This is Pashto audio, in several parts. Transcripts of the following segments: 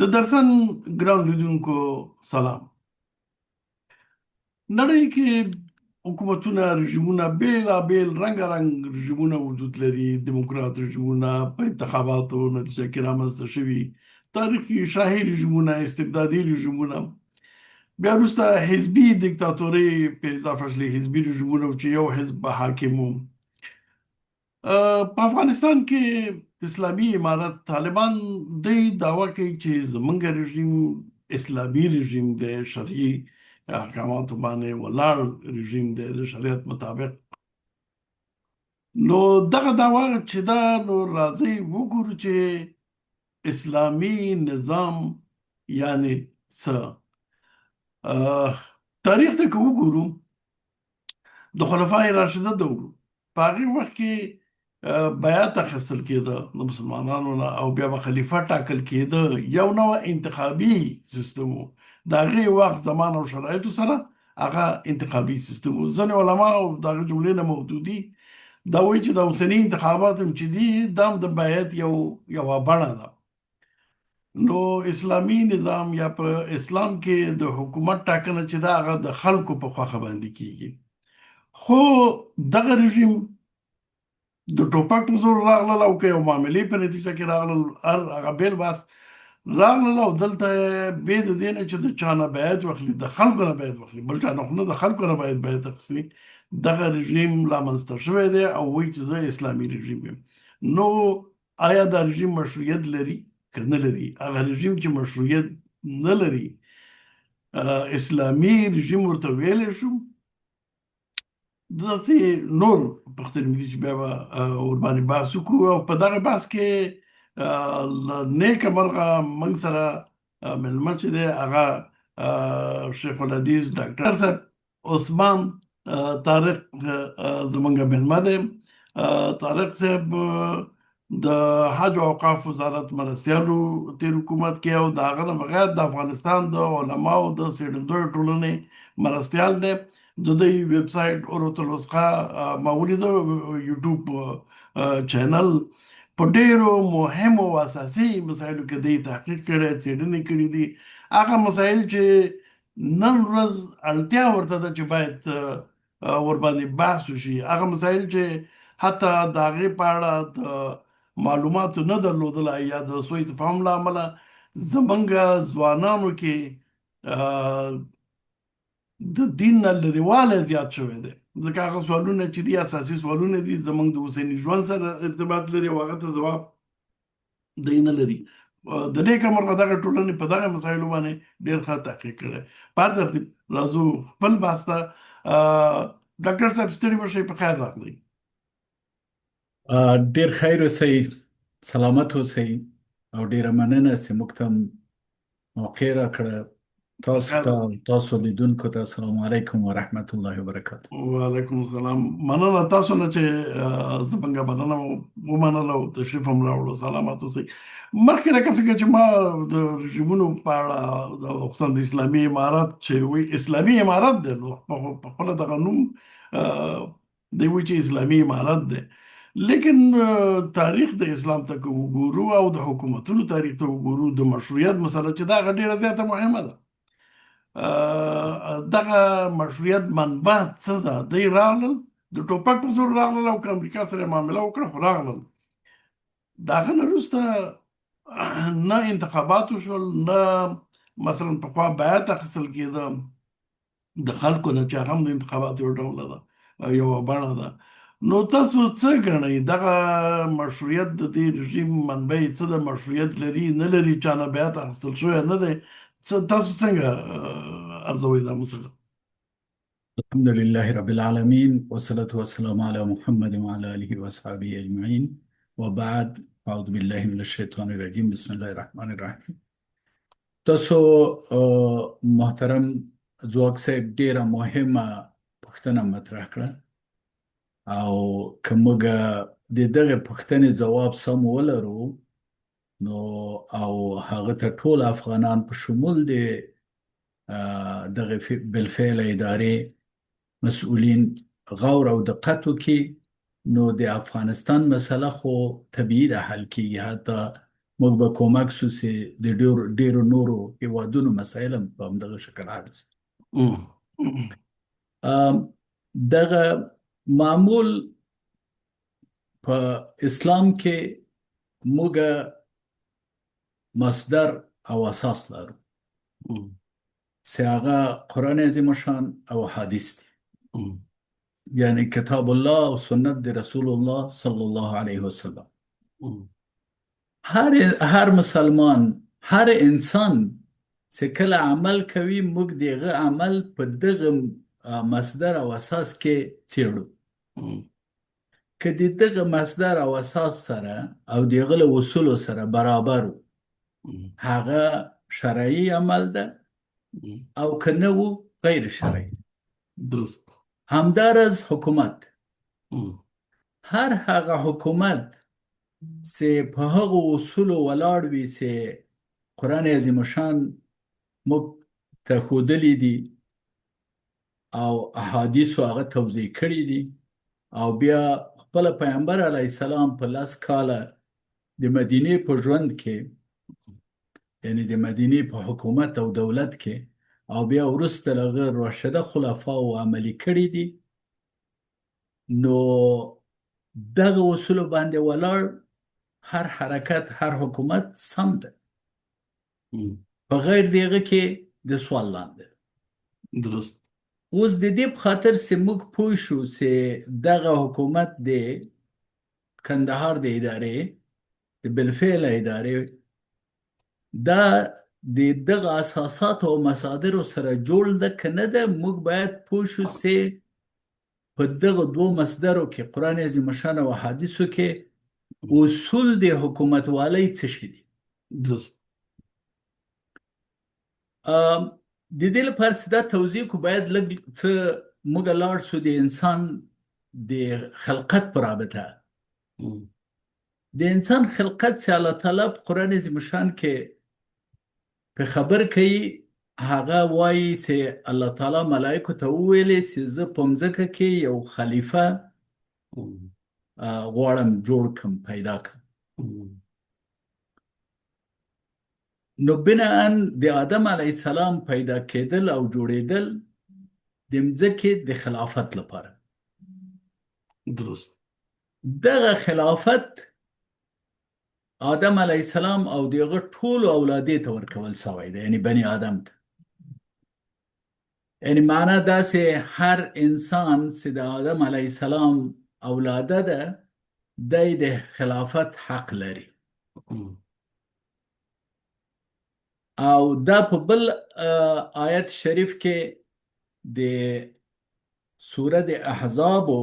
د درسن ګران لیدونکو سلام. نړۍ کې حکومتونه رژیمونه بیلابیل رنګارنګ رژیمونه وجود لري. دیموکرات رژیمونه په انتخاباتو نتیجه کې رامنځته شوي، تاریخي شاهي رژیمونه، استبدادي رژیمونه، بیا وروسته حزبي دیکتاتوري په اضافه شوي حزبي رژیمونه چې یو حزب به حاکم و. په افغانستان کې اسلامي امارت طالبان دعوا کوي چې زمونږ رژیم اسلامي رژیم دی، شرعي احکاماتو باندې ولاړ رژیم دی د شریعت مطابق. نو دغه دعوا چې دا نو راځي وګورو چې اسلامي نظام یعنی څه. تاریخ ته که وګورو د خلفای راشده دور په هغې وخت کې بیعت اخیستل کېده د مسلمانانو نه او بیا به خلیفه ټاکل کېده. یو نوع انتخابي سیستم و، د هغې وخت زمان او شرایطو سره هغه انتخابي سیستم و. ځینې علما او د هغې جملې نه مودودي دا وایي چې د اوسني انتخابات هم چې دي دا هم د بیعت یوه بڼه ده. نو اسلامي نظام یا په اسلام کې د حکومت ټاکنه چې دا هغه د خلکو په خوښه باندې کېږي. خو دغه رژیم د ټوپک په زور راغلل او که یو معاملې په نتیجه کې راغلل، هغه بیل بحث راغلل او دلته بې د دې نه چې د چا نه بیعت واخلي، د خلکو نه بیعت واخلي، بل چا نه خو نه، د خلکو نه باید بیعت اخیستلي، دغه رژیم رامنځته شوی دی او وایي چې زه اسلامي رژیم یم. نو آیا دا رژیم مشروعیت لري که نه لري؟ هغه رژیم چې مشروعیت نه لري اسلامي رژیم ورته ویلی شو؟ داسې نور پوښتنې دي چې بیا به ورباندې بحث وکړو او په دغه بحث کې له نیکه مرغه موږ سره مېلمه چې دی هغه شیخ الحدیث ډاکټر صاحب عثمان طارق زموږ مېلمه دی. طارق صاحب د حج او اوقاف وزارت مرستیالو تیر حکومت کې او د هغه نه بغیر د افغانستان د علماو د څېړندویو ټولنې مرستیال دی. د دوی ویب سایټ اروۃ الوثقی ما ولیده، یوټیوب چینل په ډیرو مهمو او اساسي مسایلو کې دی تحقیق کړی، څېړنې کړي دي. هغه مسایل چې نن ورځ اړتیا ورته ده چې باید ورباندې بحث وشي، هغه مسایل چې حتی د هغې په اړه د معلوماتو نه درلودله یا د سوء تفاهم له امله زموږ ځوانانو کې د دین نه لرېوالی زیات شوی دی. ځکه هغه سوالونه چې دي اساسي سوالونه دي، زموږ د اوسني ژوند سره ارتباط لري او هغه ته ځواب دی نه لري. د نیکه مرغه دغه ټولنې په دغه مسایلو باندې ډېر ښه تحقیق کړی. په هر ترتیب راځو خپل بحث ته. ډاکټر صاحب ستړي مه شئ، په خیر راغلی. ډیر خیر اوسئ، سلامت اوسئ او ډیره مننه چې موږ ته موقع راکړه. تاسو لیدونکو ته السلام علیکم ورحمت الله وبرکاته. وعلیکم السلام. مننه تاسو نه چې زموږ بلنه ومنله او تشریف هم راوړو. سلامت اوسئ. مخکې لکه څنګه چې ما د رژیمونو په اړه خصوصا د اسلامي امارت چې وایي اسلامي امارت دی، نو په خپله دغه نوم دی وایي چې اسلامي امارت دی، لیکن تاریخ د اسلام ته که وګورو او د حکومتونو تاریخ ته وګورو، د مشروعیت مسله چې دا هغه ډېره زیاته مهمه ده. دغه مشروعیت منبع څه ده؟ دوی راغلل د ټوپک په زور راغلل او که امریکا سره معامله وکړه خو راغلل. د هغه نه وروسته نه انتخابات وشول، نه مثلا پخوا بیعت اخیستل کېده د خلکو نه چې هغه هم د انتخاباتو یو ډوله ده، یوه بڼه ده. نو تاسو څه ګڼئ دغه مشروعیت د دې رژیم منبع څه ده؟ مشروعیت لري نه لري؟ چا نه بیعت اخیستل شوی نه دی؟ تاسو څنګه ارزوئ دا مسله؟ الحمد لله رب العالمين والصلاة والسلام على محمد وعلى آله وصحبه أجمعين وبعد. أعوذ بالله من الشيطان الرجيم. بسم الله الرحمن الرحيم. تاسو محترم ځواک صاحب ډیره مهمه پوښتنه مطرح کړه او که موږ د دغه پوښتنې ځواب سم ولرو نو او هغه ته ټول افغانان په شمول د دغه بالفعل ادارې مسؤلین غور او دقت وکړي نو د افغانستان مسله خو طبیعي ده حل کیږي. حتی موږ به کومک سو چې د ډیرو نورو هیوادونو مسایل هم په همدغه شکل حل شي. دغه معمول په اسلام کې موږ مصدر او اساس لرو چې هغه قرآن عظیم شان او حدیث دی، یعنی کتاب الله او سنت د رسول الله صلی الله علیه وسلم. هر مسلمان، هر انسان چې کله عمل کوي، موږ دغه عمل په دغه مصدر او اساس کې څېړو. که د دغه مصدر او اساس سره او دغه له اصولو سره برابر و، هغه شرعي عمل ده، او که نه و غیر شرعي. درست. همدارز حکومت، هر هغه حکومت چې په هغو اصولو ولاړ وي چې قرآن عظیم شان موږ ته ښودلي دي او احادیثو هغه توضیح کړي دي، او بیا خپل پیغمبر علیه السلام په 10 کاله د مدینې په ژوند کې، یعنی د مدینې په حکومت او دولت کې، او بیا وروسته له هغه راشده خلفاو عملي کړي دي، نو دغه اصولو باندې ولاړ هر حرکت، هر حکومت سم ده، په غیر دغه کې د سوال لاندې. درست. اوس د دې په خاطر چې موږ پوه شو چې دغه حکومت د کندهار د ادارې، د بالفعل ادارې، دا د دغه اساسات او مصادرو سره جوړ ده که نه ده. موږ باید پوه شو چې په دغه دوه مصدرو کې، قرآن عظیم شان او حدیثو کې، اصول د حکومتوالۍ څه شي دي. درست. د دې لپاره چې دا توضیح کو، باید لږ څه موږ لاړ شو د انسان د خلقت په رابطه. د انسان خلقت چې الله تعالی په قرآن عظیم شان کې په خبر کوي، هغه وایي چې الله تعالی ملائکو ته وویلې چې زه په مځکه کې یو خلیفه غواړم جوړ کړم، پیدا کړم. نو بناً د آدم علیه السلام پیدا کېدل او جوړېدل د مځکې د خلافت لپاره. درست. دغه خلافت آدم علیه السلام او دغه ټولو اولادې ته ورکول شوی دی، یعنی بني آدم ته. یعنی معنا دا چې هر انسان چې د آدم علیه السلام اولاده ده، دی د خلافت حق لري. او دا په بل آیت شریف کې د سوره د احزابو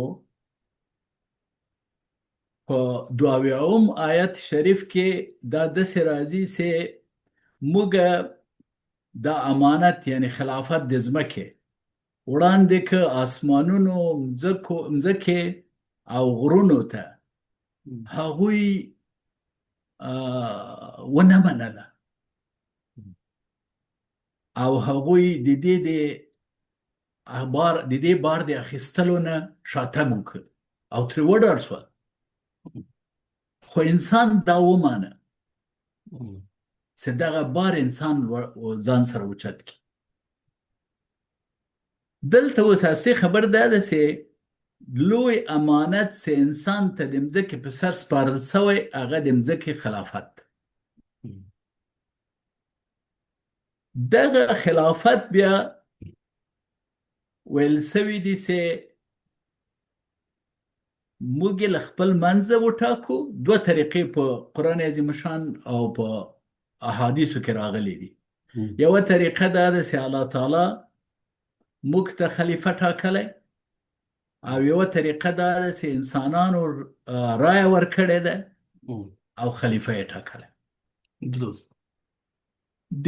په 22 آیت شریف کې دا داسې راځي چې موږ دا امانت، یعنی خلافت د ځمکې وړاندې که آسمانونو، مځکې او غرونو ته، هغوی ونه منله، او هغوی د دې بار د اخیستلو نه شاتګ وکړ او ترې وډار شول. خو انسان دا ومانه چې دغه بار انسان ځان سره اوچت کړي. دلته اوس اصلي خبر دا ده چې لوی امانت چې انسان ته د مځکې په سر سپارل شوی، هغه د مځکې خلافت. دغه خلافت بیا ویل سوي دي چې موږ له خپل منځه وټاکو. دوه طریقې په قرآن عظیم شان او په احادیثو کې راغلي دي. یوه طریقه دا ده چې الله تعالی موږ ته خلیفه ټاکلی، او یوه طریقه دا ده چې انسانانو رایه ورکړې ده او خلیفه یې ټاکلی. درست. د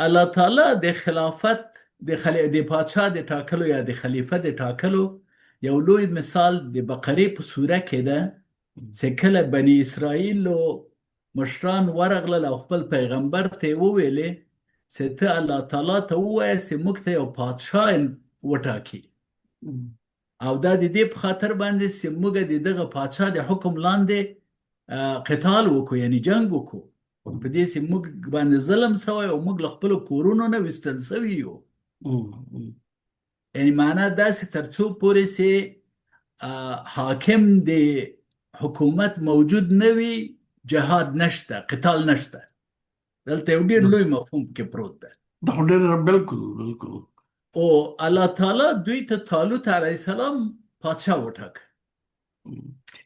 الله تعالی د خلافت، د پادشاه د ټاکلو یا د خلیفه د ټاکلو یو لوی مثال د بقرې په سوره کې ده، چې کله بني اسرائیلو مشران ورغلل او خپل پیغمبر ته یې وویلې چې ته الله تعالی ته ووایه چې موږ ته یو پادشاه وټاکي، او دا د دې په خاطر باندې چې موږ د دغه پادشاه د حکم لاندې قتال وکړو، یعنی جنگ وکړو. په دې چې موږ باندې ظلم سوی او موږ له خپلو کورونو نه ویستل سوي یو. یعنی معنا داسې تر څو پورې چې حاکم د حکومت موجود نه وي جهاد نشته، قتال نشته. دلته یو ډېر لوی مفهوم کې پروت ده. دا خو ډېر بالکل بالکل. او الله تعالی دوی ته طالوت علیه السلام پادشاه وټاکه.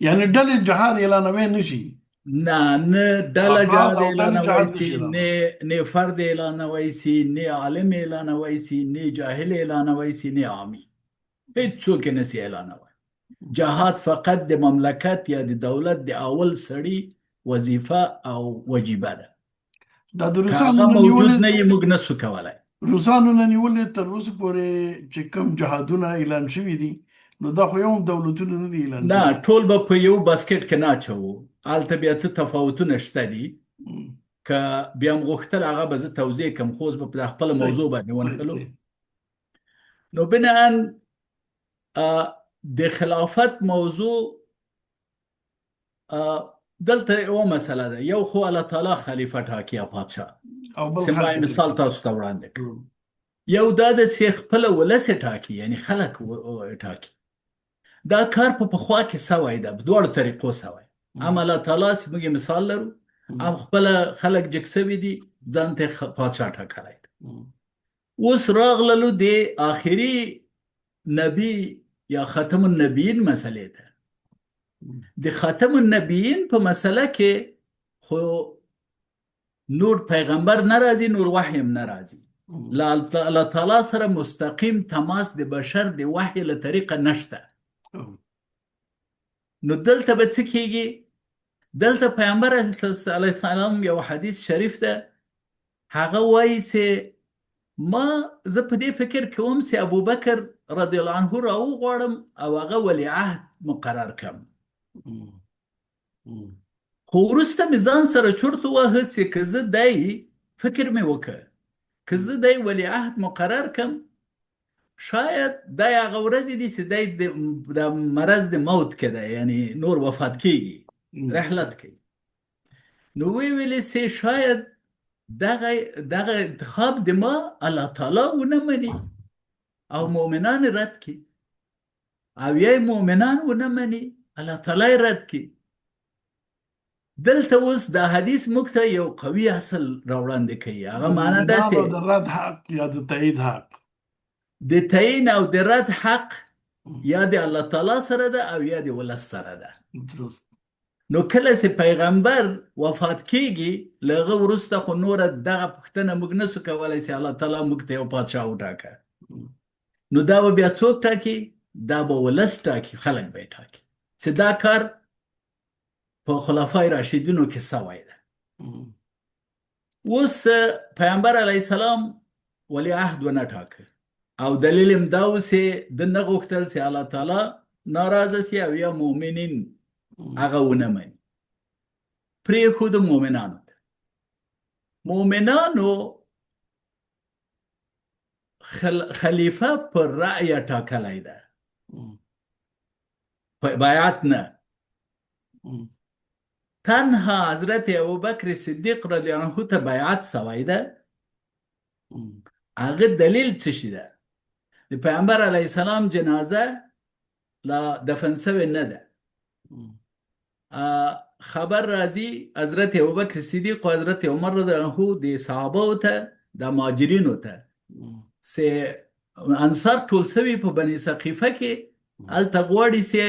یعنی ډلې جهاد اعلانوي نشي. نه ډله افراد جهاد او ډلې اعلانوي جهاد سي، نشي اعلانوي. نه فرد اعلانوي سي، نه عالم اعلانوي سي، نه جاهل اعلانوي سي، نه عامي. هیڅوک یې نسي اعلانوي. جهاد فقط د مملکت یا د دولت د اول سړي وظیفه او وجیبه ده. دا د که روسانو هغه نه موجود نه نیولې وي موږ نسو کولی. روسانو نه نیولې تر اوسه پورې چې کوم جهادونه اعلان شوي دي نو دا خو یو هم دولتونه نه دي اعلان نه کړي. ټول به په یو باسکټ کې نه اچوو. هلته بیا څه تفاوتونه شته دي. که بیا م غوښتل هغه به زه توضیح کړم، خو اوس به په خپله موضوع باندې ونښلو. نو بناً د خلافت موضوع دلته یوه مسله ده. یو خو الله تعالی خلیفه ټاکي یا پادشاه، او بل سمای خلک مثال تاسو ته وړاندې کړم. یو دا ده چې خپله ولس یې ټاکي، یعنی خلک ټاکي. دا کار په پخوا کې سوی ده، په دواړو طریقو سوی. هم الله تعالی چې موږ یې مثال لرو، هم خپله خلک جګ سوي دي ځان ته پادشاه ټاکلی ده. اوس راغللو د آخري نبی یا ختم النبیین مسئلې ته. د ختم النبیین په مسله کې خو نور پیغمبر نه راځي، نور وحی هم نه راځي. له الله تعالی سره مستقیم تماس د بشر د وحی له طریقه نشته. نو دلته به څه کیږي؟ دلته پیغمبر علیه السلام یو حدیث شریف ده، هغه وایي چې زه په دې فکر کوم چې ابوبکر رضی الله عنه راوغواړم او هغه ولیعهد مقرر کړم. خو وروسته مې ځان سره چورت وواهه چې که زه دی فکر مې وکړ که زه دی ولیعهد مقرر کړم، شاید دی هغه ورځې دي چې دی د مرض د موت کې دی، یعنی نور وفات کیږي، رحلت کوي. نو وی ویلې چې شاید دغه انتخاب د ما الله تعالی ونه مني او مؤمنان رد کی، او یا مؤمنان ونه مني الله تعالی رد کی. دلته اوس دا حدیث موږ ته یو قوي اصل راوړاندې کوي. هغه معنا داسې د رد حق یا د تایید حق، د تعین او د رد حق یا د الله تعالی سره ده او یا د ولس سره ده. نو کله چې پیغمبر وفات کیږي له هغه وروسته خو نوره دغه پوښتنه موږ نسو کولی چې الله تعالی موږ ته یو پادشاه وټاکه. نو دا به بیا څوک ټاکي؟ دا به ولس ټاکي، خلک به یې ټاکي. چې دا کار په خلفای راشدینو کې سوی ده. اوس پیغمبر علیه السلام ولیعهد ونه ټاکه او دلیل هم دا و چې ده نه غوښتل چې الله تعالی ناراضه سي او یا مؤمنین هغه ونه مني. پرېښود مؤمنانو ته. مؤمنانو خلیفه پر رأیه ټاکلی ده، بیعت نه. تنها حضرت ابوبکر صدیق رضی الله عنه ته بیعت سوی ده. هغه دلیل څه شي ده؟ د پیغمبر علیه السلام جنازه لا دفن سوی نه ده. خبر راځي حضرت ابوبکر صدیق او حضرت عمر رضی الله عنه د صحابه ته د مهاجرینو ته چې انصار ټول سوي په بني ثقیفه کې هلته غواړي چې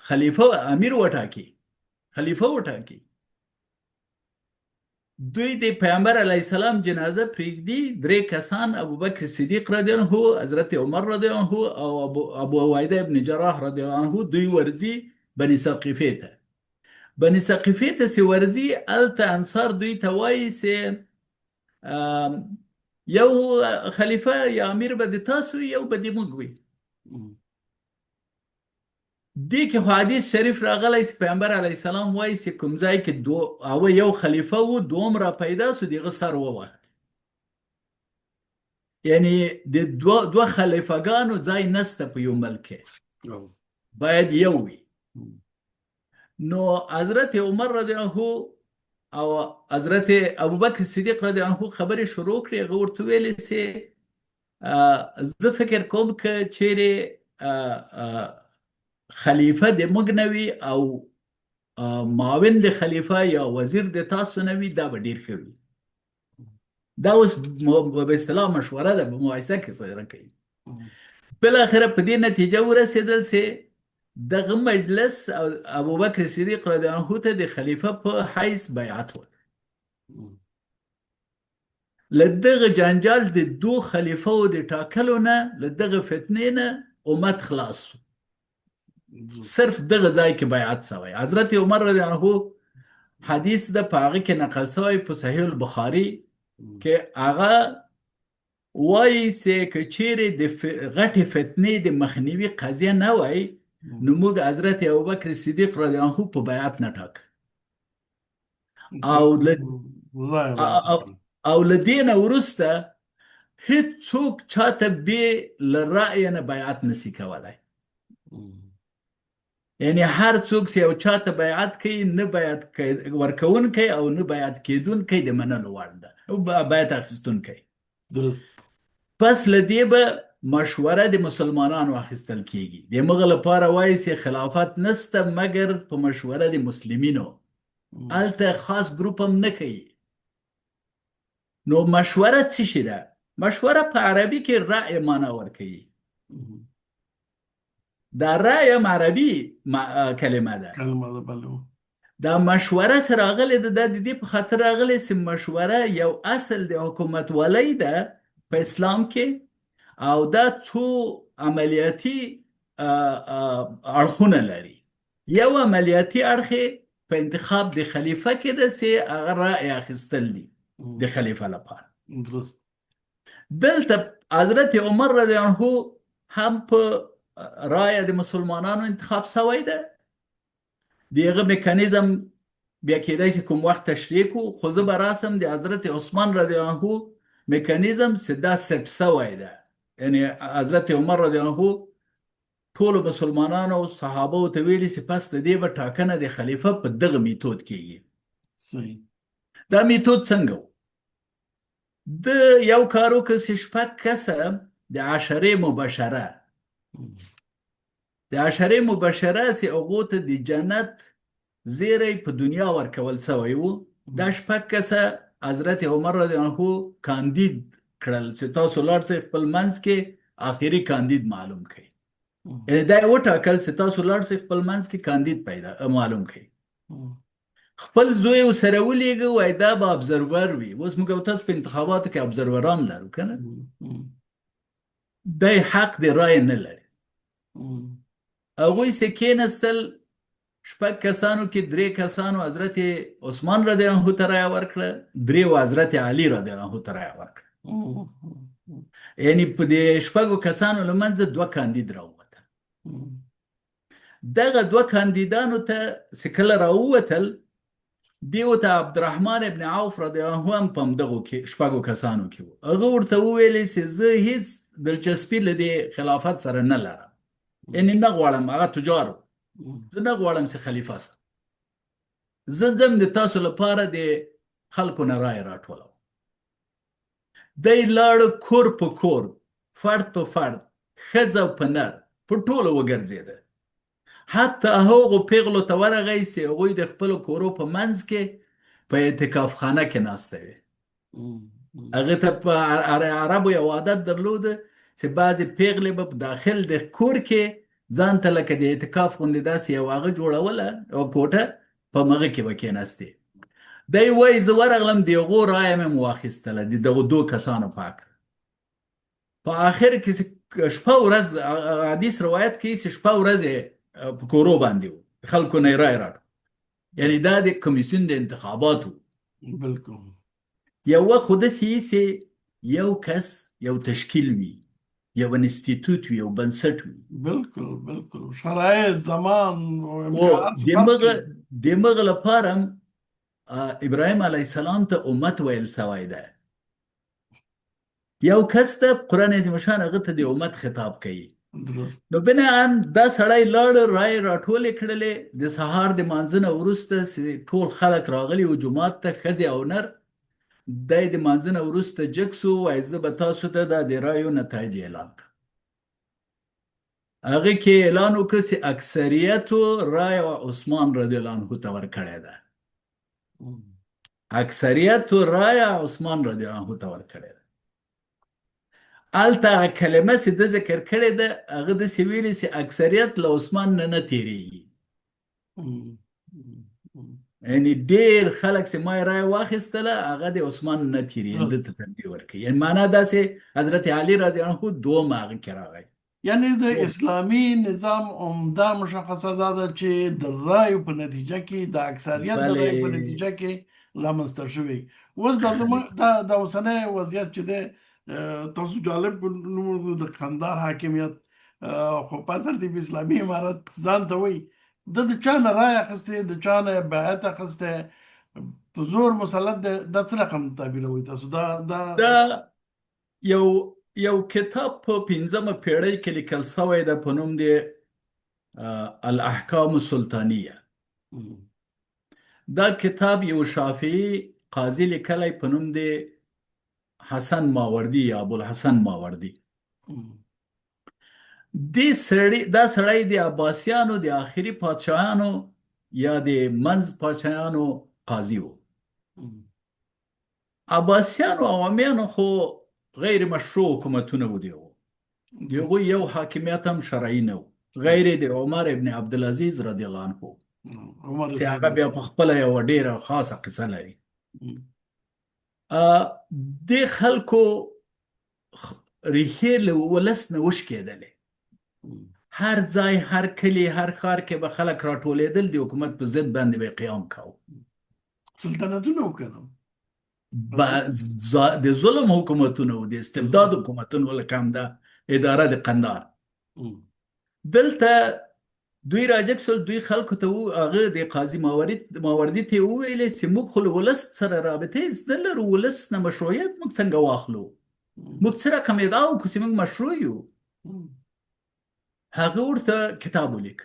خلیفه امیر وټاکي، خلیفه وټاکي. دوی د پیغمبر علیه السلام جنازه پرېږدي. 3 کسان، ابوبکر صدیق رضی الله عنه، حضرت عمر رضی الله عنه او ابو عبیده ابن جراح رضی الله عنه، دوی ورځي بني ثقیفې ته. بني ثقیفې ته چې ورځي هلته انصار دوی ته وایي چې یو خلیفه یا امیر به د تاسو وي، یو به د موږ وي. دې کې خو حدیث شریف راغلی چې پیغمبر علیه السلام وایي چې کوم ځای کې یو خلیفه و، دوم را پیدا سو، دغه سر ووهل. یعنی د دوه خلیفګانو ځای نسته په یو ملک کې، باید یو وي. نو حضرت عمر رضی الله عنه او حضرت ابوبکر صدیق رضی الله عنه خبرې شروع کړې، هغه ورته ویلې چې زه فکر کوم که چیرې خلیفه د موږ نه وي او معاون د خلیفه یا وزیر د تاسو نه وي، دا به ډیر ښه وي. دا اوس به اصطلاح مشوره ده، په مباحثه کې سره کوي. بالاخره په دې نتیجه ورسېدل چې دغه مجلس ابوبکر صدیق رضی الله عنه ته د خلیفه په حیث بیعت وکړ. له دغه جنجال د دو خلیفو د ټاکلو نه، له دغه فتنې نه امت خلاص شو. صرف دغه ځای کې بیعت شوی. حضرت عمر رضی الله عنه حدیث ده، په هغه کې نقل شوی په صحیح البخاري کې، هغه وایي چې که چیرې د غټې فتنې د مخنیوي قضیه نه وای، نو موږ حضرت ابوبکر صدیق رضی الله عنه په بیعت نه ټاک او له دې نه وروسته هیڅوک چاته بې له رأیه نه بیعت نشي کولی. یعنی هر څوک چې یو چاته بیعت کوي، نه بیعت ورکوونکی او نه بیعت کیدونکی د منلو وړ ده، بیعت اخیستونکی. درست. پس له دې به مشوره د مسلمانانو اخیستل کیږي. د مغه لپاره وایي چې خلافت نسته مګر په مشوره د مسلمینو، هلته خاص ګروپ هم نه کوي. نو مشوره څه شي ده؟ مشوره په عربي کې رأی معنا ورکوي. دا رأی هم عربي کلمه ده. دا مشوره سره راغلی ده، د دې په خاطر راغلی چې مشوره یو اصل د حکومت ولی ده په اسلام کې، او دا څو عملیاتي اړخونه لري. یو عملیاتي اړخ په انتخاب د خلیفه کې ده چې هغه رأی اخیستل دي د خلیفه لپاره. درست. دلته حضرت عمر رضی الله عنه هم په رأی د مسلمانانو انتخاب شوی ده. دغه میکانیزم بیا کېدای شي کوم وخت تشریح کړو، خو زه به راسم د حضرت عثمان رضی الله عنه میکانیزم چې دا سیټ شوی ده. یعنی حضرت عمر رضی الله عنه ټولو مسلمانانو او صحابو ته ویلي چې پس د دې به ټاکنه د خلیفه په دغه میتود کېږي. صحیح. دا میتود څنګه و؟ د یو کار وکړ چې شپږ کسه د عشرې مبشره، د عشرې مبشره چې هغو ته د جنت زیری په دنیا ورکول شوی و، دا شپږ کسه حضرت عمر رضی الله عنه کاندید کړل چې تاسو لاړ شئ خپل منځ کې آخري کاندید معلوم کړئ. یعنی دا یې وټاکل چې تاسو لاړ شئ خپل منځ کې کاندید پیدا معلوم کړئ. خپل زوی ورسره ولیږه، وایي دا به ابزرور وي. اوس موږ او تاسو په انتخاباتو کې ابزروران لرو که نه؟ دی حق د رایې نه لري. هغوی چې کېنستل، شپږ کسانو کې درې کسانو حضرت عثمان رضی الله عنه ته رایه ورکړه، درې حضرت علي رضی الله عنه ته رایه ورکړه. یعنی په دې شپږو کسانو له منځه دوه کاندید راووتل. دغه دوه کاندیدانو ته چې کله راووتل، دیو ته عبدالرحمن ابن عوف رضی الله عنه هم په همدغو شپږو کسانو کې و. هغه ورته وویلې چې زه هیڅ دلچسپي له دې خلافت سره نه لرم، یعنی نه غواړم، هغه تجار و، زه نه غواړم چې خلیفه سم، زه ځم د تاسو لپاره د خلکو نه رایې راټولوم. دی لاړه کور په کور، فرد په فرد، ښځه په نر، په ټولو وګرځېده. حتی هغو پیغلو ته ورغی چې هغوی د خپلو کورو په منځ کې په اعتکاف خانه کې ناسته وي. هغه ته په عربو یو عادت درلوده چې بعضې پیغلې به په داخل د کور کې ځان ته لکه د اعتکاف غوندې داسې یو هغه جوړوله، یوه کوټه، په هغه کې به کېناستې. دی وایي زه ورغلم، د هغو رایه مې واخیستله د دغو دو کسانو په حق. په آخر کې شپه ورځ حدیث روایت کوي چې شپه ورځ په کورو باندې و، خلکو نه یې رایه راټول. یعنی دا د کمیسیون د انتخاباتو. بالکل. یو وخت خو داسې وي چې یو کس یو تشکیل وي، یو انستیتوت وي، یو بنسټ وي. بالکل بالکل. شرایط، زمان او دمغه لپاره ابراهیم علیه السلام ته امت ویل سوی ده. یو کس ته قرآن عظیم الشان هغه ته د امت خطاب کوي. درست. نو بناً دا سړی لاړ رای راټولې کړلې د سهار د مانځه نه وروسته چې ټول خلک راغلي وو جومات ته ښځې او نر دی د مانځه نه وروسته جګ سو وایي زه به تاسو ته دا د رایو نتایج اعلان کړم هغه کې اعلان وکړ چې اکثریتو رای عثمان رضی الله عنه ته ورکړې ده اکثریتو رای عثمان رضی الله عنه ته ورکړې ده الته هغه کلمه چې د ذکر کړې ده هغه داسې ویلي چې اکثریت له عثمان نه تیریږي یعنی ډېر خلک چې ما رای واخیستله هغه د عثمان نه تیریږي ده ته ترجیح ورکوي یعنی معنا دا چې حضرت علي رضی الله عنه دوم هغه کې راغی یعنی د اسلامي نظام عمده مشخصه دا ده چې د رایو په نتیجه کې د اکثریت د رایو په نتیجه کې رامنځته شوی. اوس د اوسنی وضعیت چې دی تاسو جالب د کندهار حاکمیت خو په ترتیب اسلامي امارت ځان ته وایي د چا نه رای اخیستې د چا نه بیعت اخیستی په زور مسلط دی دا څه رقم تعبیروئ تاسو دا یو کتاب په 15مه پیړۍ کې لیکل شوی ده په نوم دی الاحکام السلطانیه دا کتاب یو شافعي قاضي لیکلی په نوم دی حسن ماوردی یا ابوالحسن ماوردی دا سړی د عباسیانو د آخري پادشاهانو یا د منځ پادشاهانو قاضي و عباسیانو عوامیانو خو غیر مشروع حکومتونه و د هغوی یو حاکمیت هم شرعي نه و غیر د عمر ابن عبدالعزیز رضی الله عنه چې هغه بیا په خپله یوه ډېره خاصه قصه لري د خلکو ریښې له ولس نه وشکېدلې هر ځای هر کلي هر ښار کې به خلک راټولېدل د حکومت په ضد باندې به قیام کوو سلطنتونه وکړم د ظلم حکومتونه و د استبداد حکومتونه لکه همدا اداره د قندهار دلته دوی راجګ شول دوی خلکو ته هغه د قاضي ماوردي ته وویلې چې موږ خو له ولس سره رابطې نه لرو ولس نه مشروعیت موږ څنګه واخلو موږ څه رقم ادعا وکړو چې موږ مشروع یو هغه ورته کتاب ولیک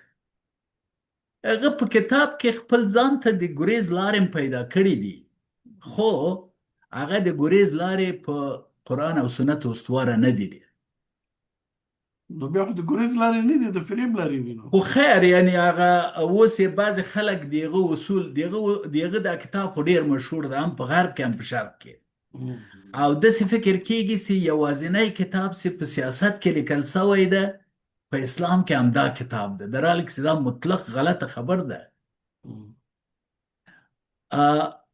هغه په کتاب کې خپل ځان ته د ګریز لارې پیدا کړي دي خو هغه د ګریز لارې په قرآن او سنت استواره نه دي نو بیا خو د ګریز لارې نه دي د فریب لارې دي نو خو خیر یعنی هغه اوس یې بعضې خلک دغه اصول دغه دا کتاب خو ډېر مشهور ده هم په غرب کې هم په شرق کې او داسې فکر کېږي چې یوازینی کتاب چې په سیاست کې لیکل شوی ده په اسلام کې همدا کتاب ده در حالی چې دا مطلق غلطه خبر ده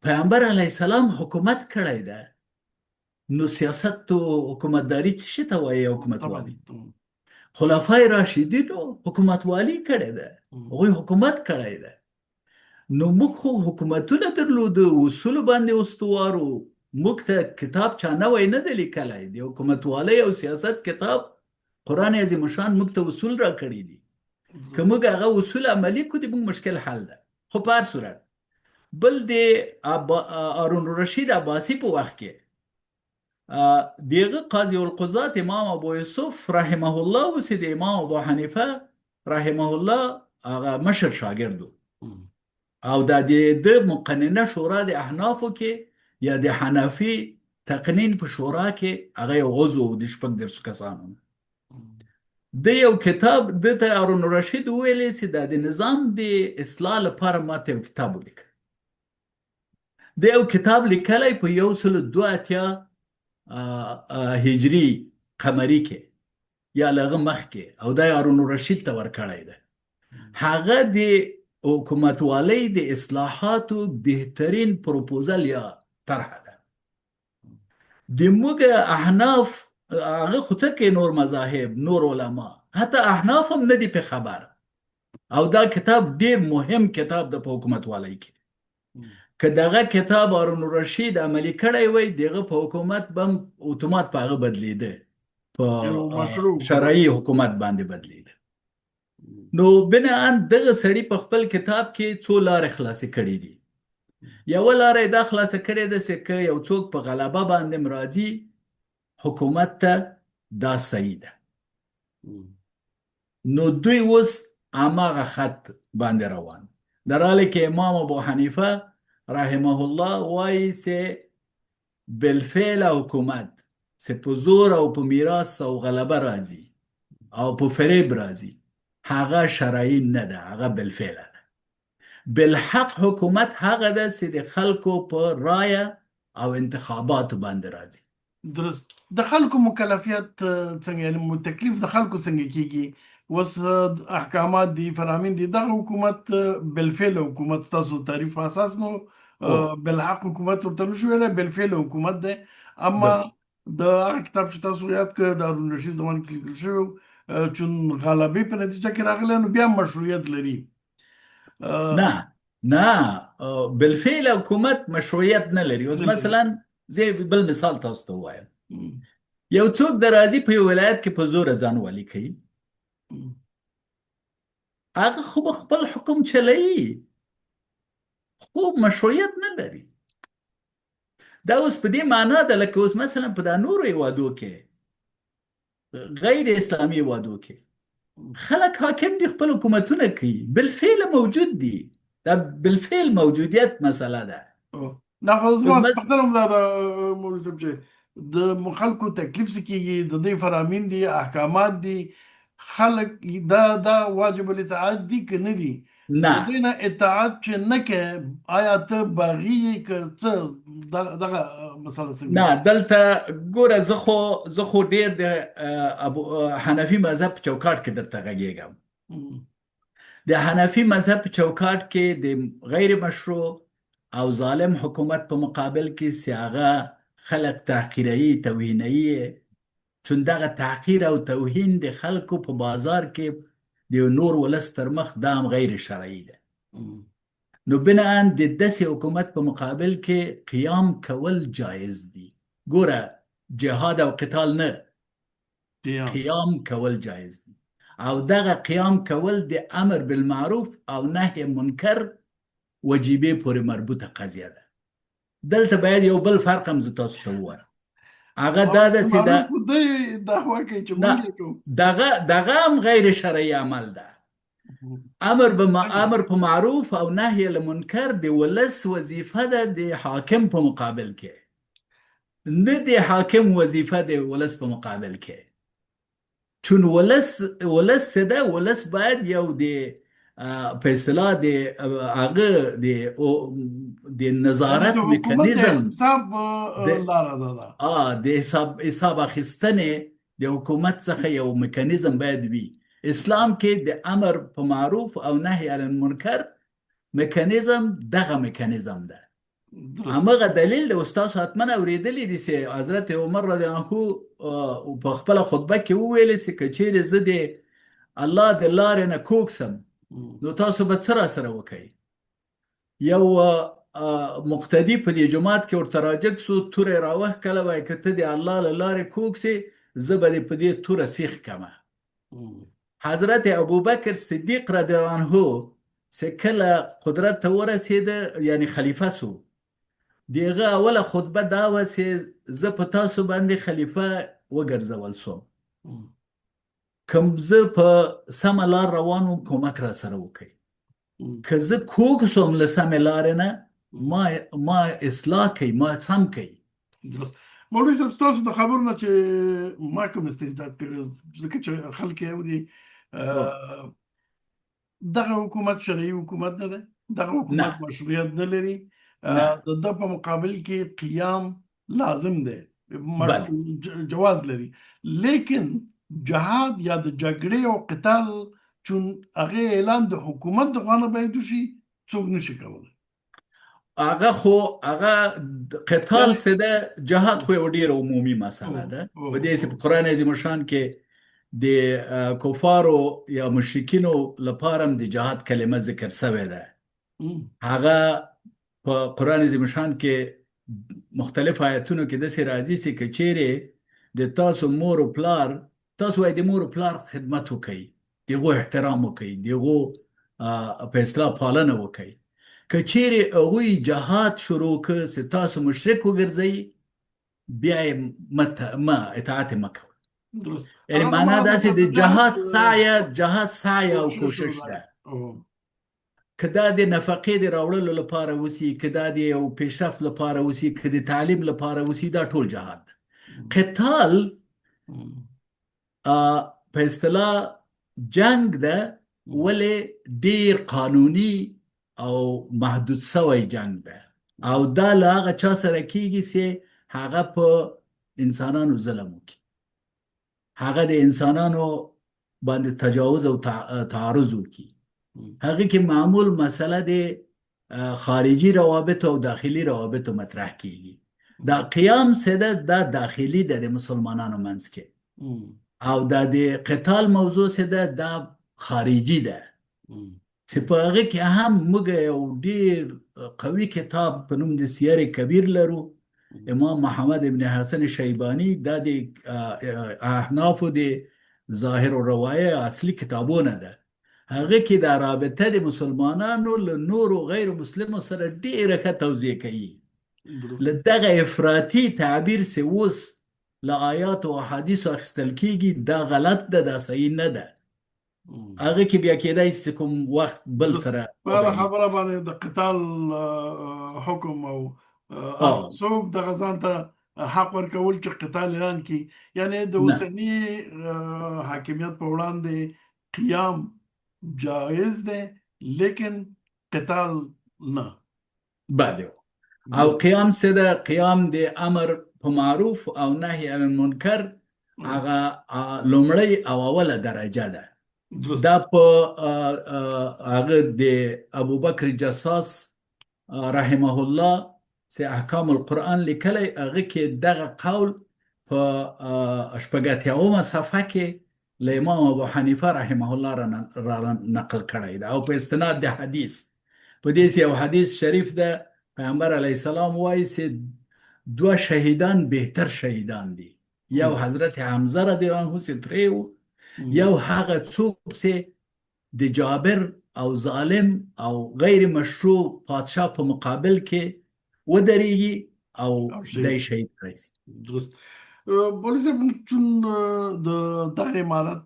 پیغمبر علیه السلام حکومت کړی ده نو سیاست و حکومتداري څه شي ته وایي حکومتوالي خلفای راشدینو حکومتوالي کړی ده هغوی حکومت کړی ده نو موږ خو حکومتونه درلوده اصولو باندې استوارو موږ ته کتاب چا نوی نه دی لیکلی د حکومتوالۍ او سیاست کتاب قرآن عظیم شان موږ ته اصول را کړي دي که موږ هغه اصول عملي کړو د موږ مشکل حل ده خو په هر صورت بل د هارون الرشید عباسي په وخت کې دغه قاضي القضات امام ابو یوسف رحمه الله اوس د امام ابو حنیفه رحمه الله هغه مشر شاګرد او دا د مقننه شورا د احنافو کې یا د حنفي تقنین په شورا کې هغه یو عضو د شپږ درسو کسانو د یو کتاب د هارون الرشید ویلې چې دا د نظام د اصلاح لپاره ماته یو کتاب ولیک د یو کتاب لیکلی په 182 هجری قمری کې یا لغه مخ کې او دا هارون الرشید ته ورکړی ده هغه د حکومتوالۍ د اصلاحاتو بهترین پروپوزل یا طرح ده د موږ احناف هغه خو څه کې نور مذاهب نور علما حتی احناف هم نه دي په خبر او دا کتاب ډیر مهم کتاب د په حکومتوالۍ کې که دغه کتاب هارون الرشید عملي کړی وای دغه په حکومت به اتومات په هغه بدلیده په شرعي حکومت باندې بدلیده نو بناً دغه سړي په خپل کتاب کې څو لارې خلاصې کړي دي یوه لاره یې دا خلاصه کړې ده چې که یو څوک په غلبه باندې راځي حکومت ته دا صحیح ده نو دوی اوس هماغه خط باندې روان. در حالی که امام ابو حنیفه رحمه الله وایي چې بالفعل حکومت چې په زور او په میراث او غلبه راځي او په فریب راځي، هغه شرعي نه ده، هغه بالفعل ده. بالحق حکومت هغه ده چې د خلکو په رایه او انتخاباتو باندې راځي. درست. د خلکو مکلفیت څنګه، یعنی تکلیف د خلکو څنګه کیږي؟ اوس احکامات دي، فرامین دي، دغه حکومت بالفعل حکومت تاسو تعریف اساس نو او بالحق حکومت ورته نشو ویلی، بالفعل حکومت ده. اما بالکل د هغه کتاب چې تاسو یاد کړ د هارون رشید زمانه کې لیکل شوی چون غلبې په نتیجه کې راغلی، نو بیا مشروعیت لري. نه نه، بالفعل حکومت مشروعیت نه لري. اوس نه لري. مثلا زه بل مثال تاسو ته وایم. یو څوک د راځي په یو ولایت کې په زور ځان والی کوي، هغه خو به خپل حکم چلوي، خو مشروعیت نه لري. دا اوس په دې معنا ده لکه اوس مثلا په دا نورو هیوادو کې، غیر اسلامي هیوادو کې خلک حاکم دي، خپل حکومتونه کوي، بالفعل موجود دي. دا بالفعل موجودیت مسله ده. نه خو اوس زما بس سپارم دا مولوي صاحب چې د خلکو تکلیف څه کیږي، د دې فرامین دي، احکامات دي، خلک دا واجب الاطاعت دي که نه دي؟ د نه دې نه اطاعت چې نه کوې، آیا ته باغي یې که څه؟ دغه مسله څنګه نه، ده؟ دلته ګوره، زه خو ډیر د ابو حنفي مذهب په چوکاټ کې درته غږیږم. د حنفي مذهب په چوکاټ کې د غیر مشروع او ظالم حکومت په مقابل کې سیاغه خلق تحقیروي، توهینوي، چون دغه تحقیر او توهین د خلکو په بازار کې د نور ولس تر مخ دام غیر شرعي ده. نو بناً د داسې حکومت په مقابل کې قیام کول جایز دي. ګوره، جهاد او قتال نه، قیام کول جایز دي. او دغه قیام کول د امر بالمعروف او نهی منکر وجیبه پورې مربوطه قضیه ده. دلته باید یو بل فرق هم زه تاسو ته ووایم. هغه دا ده چې معروف خو دی دعوه کوي چې مونږ یې کوو. دغه هم غیر شرعي عمل ده. امر په معروف او نهی المنکر د ولس وظیفه ده د حاکم په مقابل کې، نه د حاکم وظیفه د ولس په مقابل کې. چون ولس ده، ولس باید یو د په اصطلاح د هغه د نظارت د حکومت د میکانیزم، حساب لاره ده. د حساب اخیستنې د حکومت څخه یو میکانیزم باید وي. اسلام کې د امر په معروف او نهی عن المنکر میکانیزم دغه میکانیزم ده. همغه دلیل د استاد حتما اوریدلی دي چې حضرت عمر رضی الله عنه په خپل خطبه کې وویل چې کچېرې زه د الله د لارې نه کوکسم، نو تاسو به څه راسره وکئ؟ یو مقتدي په دې جماعت کې ورته راجګ سو، توره یې راوښکله، وایي که ته د الله له لارې کوکسې، زه به دې په دې توره سیخ کمه. حضرت ابوبکر صدیق رضی الله عنه چې کله قدرت ته ورسېده، یعنی خلیفه سو، دغه اوله خطبه دا وه چې زه په تاسو باندې خلیفه وګرځول سوم، کوم زه په سمه لار روان وم کومک را سره وکړئ، که زه کوږ سوم له سمې لارې نه، ما اصلاح کوي، ما سم کوي. درست. مولوي صاحب ستاسو د خبرو نه چې ما کوم استنتاج کړی، ځکه چې خلک یې اوري، دغه حکومت شرعي حکومت نه ده، دغه حکومت مشروعیت نه لري، د ده په مقابل کې قیام لازم دی، جواز لري. لیکن جهاد یا د جګړې او قتال چون هغه اعلان د حکومت د خوا نه باید وشي، څوک نشي کولی. هغه قتال څه ده، جهاد خو یو ډیره عمومي مسله ده. په دې چې په قرآن عظیم الشان کې د کفارو یا مشرکینو لپاره هم د جهاد کلمه ذکر شوې ده. هغه په قرآن عظیم الشان کې مختلف آیتونو کې داسې راځي چې که چیرې د تاسو مور او پلار، تاسو وایي د مور او پلار خدمت وکړئ، د هغو احترام وکړئ، د هغو په اصطلاح پالنه وکړئ. که چیرې هغوی جهاد شروع کړ چې تاسو مشرک وګرځئ، بیا یې اطاعت یې مه کوئ. درست یعنی هغه معنا معنا د داسې د جهاد سعی او کوشش کوشش ده. ده. او که دا د نفقې د راوړلو لپاره وسی، که دا د یو پیشرفت لپاره وسی، که د تعلیم لپاره وسی، دا ټول جهاد ده. قتال په اصطلاح جنگ ده، ولې ډیر قانوني او محدود سوی جنگ ده، او دا له هغه چا سره کیږي چې هغه په انسانانو ظلم وکړي، هغه د انسانانو باندې تجاوز او تعرض وکړي. هغه کې معمول مسله د خارجي روابط او داخلي روابط مطرح کیږي. دا قیام سده دا داخلي ده د مسلمانانو منځ کې، او دا د قتال موضوع سده دا خارجي ده، چې په هغه کې هم موږ یو ډیر قوي کتاب په نوم د سیر کبیر لرو. امام محمد ابن حسن شیبانی دا د احنافو د ظاهر و روایه اصلي کتابونه ده. هغه کې دا رابطه د مسلمانانو له نورو غیر مسلمو سره ډیره ښه توضیح کوي. له دغه افراطي تعبیر چې اوس له آیات او احادیثو اخیستل کیږي دا غلط ده، دا صحیح نه ده. هغه کې بیا کېدای شي کوم وخت بل سره په خبره باندې د قتال حکم او څوک د غزان ته حق ورکول چې قتال اعلان کی، یعنی د اوسنی حاکمیت په وړاندې قیام جایز ده لیکن قتال نه. بله، او قیام سره قیام د امر په معروف او نهی عن المنکر هغه لومړی او اوله درجه ده. دا په هغه د ابوبکر جساس رحمه الله چې احکام القرآن لیکلی، هغه کې دغه قول په شپږ اتیاومه صفحه کې له امام ابو حنیفه رحمه الله را نقل کړی ده، او په استناد د حدیث په دې یو حدیث شریف ده. پیغمبر علیه السلام وایي چې دوه شهیدان بهتر شهیدان دي، یو حضرت حمزه رضی الله عنه چې ترې و، یو هغه څوک چې د جابر او ظالم او غیر مشروع پادشاه په مقابل کې ودرېږي او دای شهید راځي. درست. بولی صاحب، چون د دغه امارت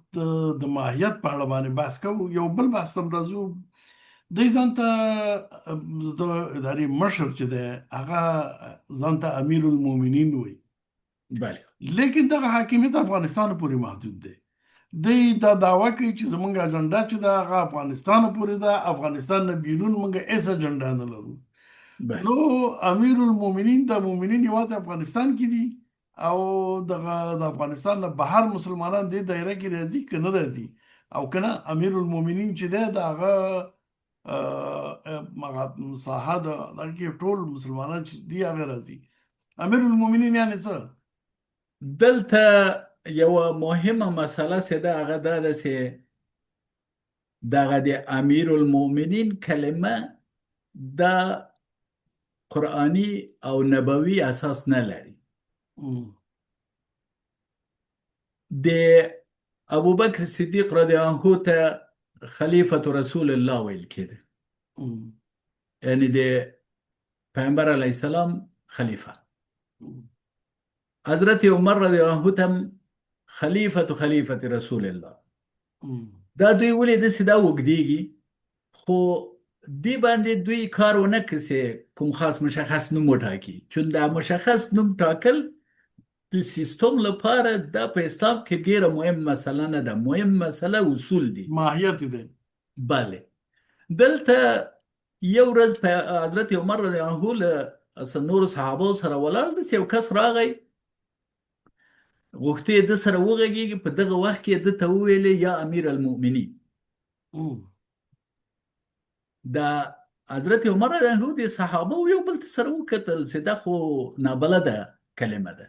د ماهیت په اړه باندې بحث کوو، یو بل بحث هم راځو. دی ځان ته د ادارې مشر چې دی هغه ځان ته امیر المؤمنین وایي، بله، لیکن دغه حاکمیت افغانستان پورې محدود دی. دی دا دعوه کوي چې زمونږ اجنډا چې دا هغه افغانستان پورې ده، افغانستان نه بیرون مونږ هیڅ اجنډا نه لرو. نو امیر المؤمنین د مؤمنین یوازې افغانستان کې دي، او د افغانستان نه بهر مسلمانان دې دایره کې راځي که نه راځي، او که نه امیر المؤمنین چې دی د هغه ساحه ده دغه کې ټول مسلمانان چې دي هغه راځي. امیر المؤمنین یعنی څه؟ دلته یو مهمه مسله چې ده هغه دا ده چې دغه د امیر المؤمنین کلمه دا قرآنی او نبوي اساس نه لري. د ابوبکر صدیق رضی الله عنه ته خلیفة رسول الله ویل کېده، یعنی د پیغمبر علیه السلام خلیفه. حضرت عمر رضی الله عنه ته خلیفة رسول الله. دا دوی ولې داسې دا اوږدېږي، خو دی باندې دوی کار ونه کړي چې کوم خاص مشخص نوم وټاکي، چون دا مشخص نوم ټاکل د سیستم لپاره دا په اسلام کې ډیره مهم مسله نه ده. مهم مسله اصول دي، ماهیت دی. بله، دلته یو ورځ په حضرت عمر رضی الله عنه له نورو صحابو سره ولاړ دی، یو کس راغی غوښتې د سره وغږېږي. په دغه وخت کې ده ته وویلې یا امیر المؤمنین. دا حضرت عمر رضی الله عنه د صحابه یو بل سره وکتل چې دا خو نابلده کلمه ده،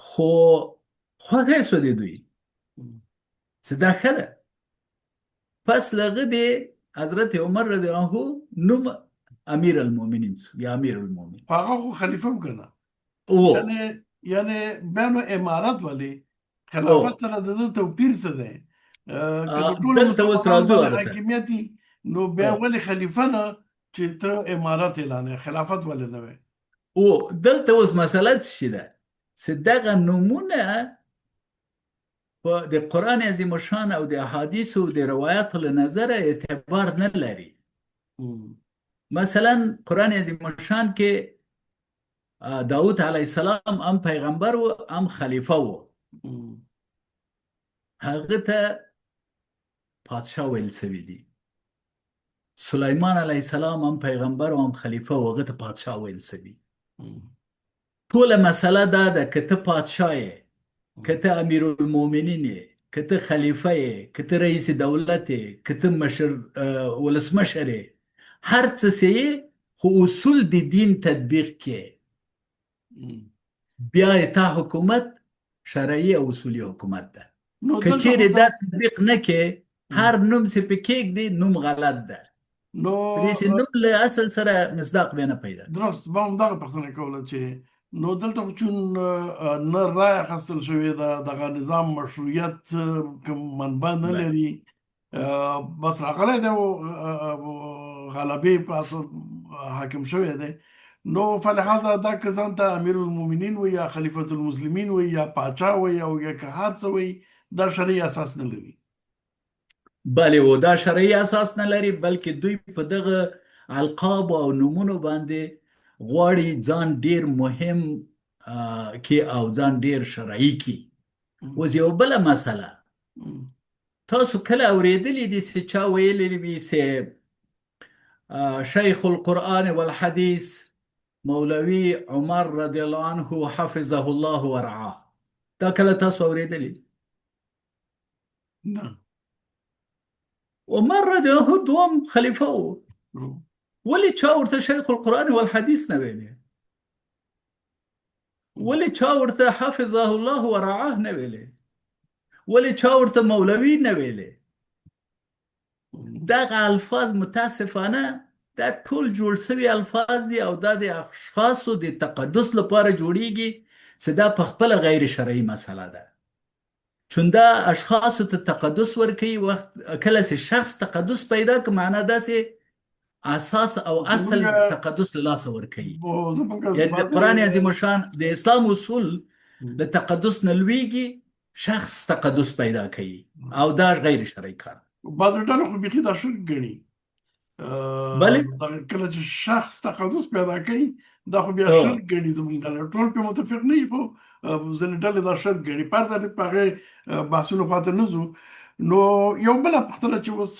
خو خوښه شوه د دوی چې دا ښه ده. پس له هغه د حضرت عمر رضی الله عنه نوم امیر المؤمنین یا امیر المؤمنین. هغه خو خلیفه هم کنه، یعنی بینو امارت والی خلافت سره د توپیر څه دی؟ دلته اوس راځو حاکمیت نو بیا ولې خلیفه نه چې ته امارت اعلان خلافت ولې نه وي؟ او دلته اوس مسله څه ده؟ چې دغه نومونه په د قرآن عظیم شان او د احادیثو د روایاتو له نظره اعتبار نه لري. مثلا قرآن عظیم شان کې داود علیه السلام هم پیغمبر و هم خلیفه و، هغه ته پادشاه ویل سوي دي. سلیمان علیه السلام هم پیغمبر و هم خلیفه و، هغه ته پادشاه ویل سوي. ټوله مسله دا ده که ته پادشاه یې، که ته امیرالمؤمنین یې، که ته خلیفه یې، که ته رئیس دولت یې، که ته ولسمشر یې، هر څه چې یې، خو اصول د دین تطبیق کې بیا یې تا حکومت شرعي او اصولي حکومت ده. نو که دلته چیرې خو دا تطبیق نه کې، هر نوم چې په کېږدي نوم غلط ده. نو په دې چې نوم له اصل سره مصداق بیا نه پیدا. درست ما هم دغه پوښتنه کوله چې نو دلته خو چون نه رایه اخیستل شوې ده، دغه نظام مشروعیت کوم منبع نه بله. لري، بس راغلی دی او غلبې په اساس حاکم شوی دی. نو فلهذا دا که ځان ته امیر المؤمنین وي یا خلیفة المسلمین وي یا پاچا وي او یا که هر څه وي، دا شرعي اساس نه لري. بله، و دا شرعي اساس نه لري، بلکې دوی په دغه القاب او نومونو باندې غواړي ځان ډیر مهم کې او ځان ډیر شرعي کې. اوس یو بله مسله، تاسو کله اورېدلی دي چې چا ویلی وي چې شیخ القرآن والحدیث مولوی عمر رضی الله عنه حفظه الله ورعاه؟ دا کله تاسو اورېدلی؟ نه. عمر رضی الله عنه دوم خلیفه و، ولې چا ورته شیخ القرآن والحدیث نه ویلی؟ ولې چا ورته حفظه الله ورعاه نه ویلی؟ ولې چا ورته مولوی نه ویلی؟ دغه الفاظ متاسفانه دا ټول جوړ شوي الفاظ دي او دا د اشخاصو د تقدس لپاره جوړیږي چې دا په خپله غیر شرعي مسله ده. چون دا اشخاصو ته تقدس ورکوي، وخت کله چې شخص تقدس پیدا که معنا داسې اساس او اصل تقدس له لاسه ورکوي. یعنی د قرآن عظیم شان د اسلام اصول د تقدس نه لویږي، شخص تقدس پیدا کوي او دا غیر شرعي کار. بعض ډلې خو بیخي دا شرک ګڼي. بله، کله چې شخص تقدس پیدا کوي دا خو بیا شرک ګڼي. زموږ ډله ټول پرې متفق نه وي، خو ځینې ډلې دا شرک ګڼي. پرته د هغې بحثونو خواته نه ځو. نو یو بله پوښتنه چې اوس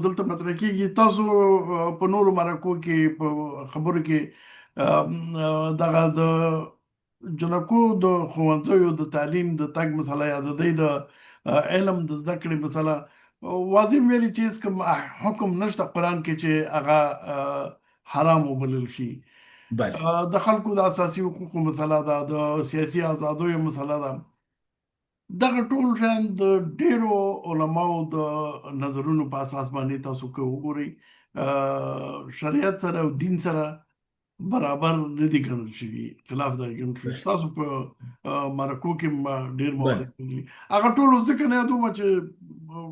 دلته مطرح کېږي، تاسو په نورو مرکو کې په خبرو کې دغه د جنکو د ښوونځیو د تعلیم د تګ مسله یا د دوی د علم د زده کړې مسله واضح ویلي چې هیڅ کوم حکم نشته قرآن کې چې هغه حرام وبلل شي. د خلکو د اساسي حقوقو مسله ده، د سیاسي ازادیو مسله ده. دغه ټول شیان د ډیرو علماو د نظرونو په اساس باندې تاسو که وګورئ شریعت سره او دین سره برابر نه دي ګڼل شوي، خلاف دغه ګڼل شوي. ستاسو په مرکو کې ډېر موارد دي، هغه ټول ځکه نه یادوم چې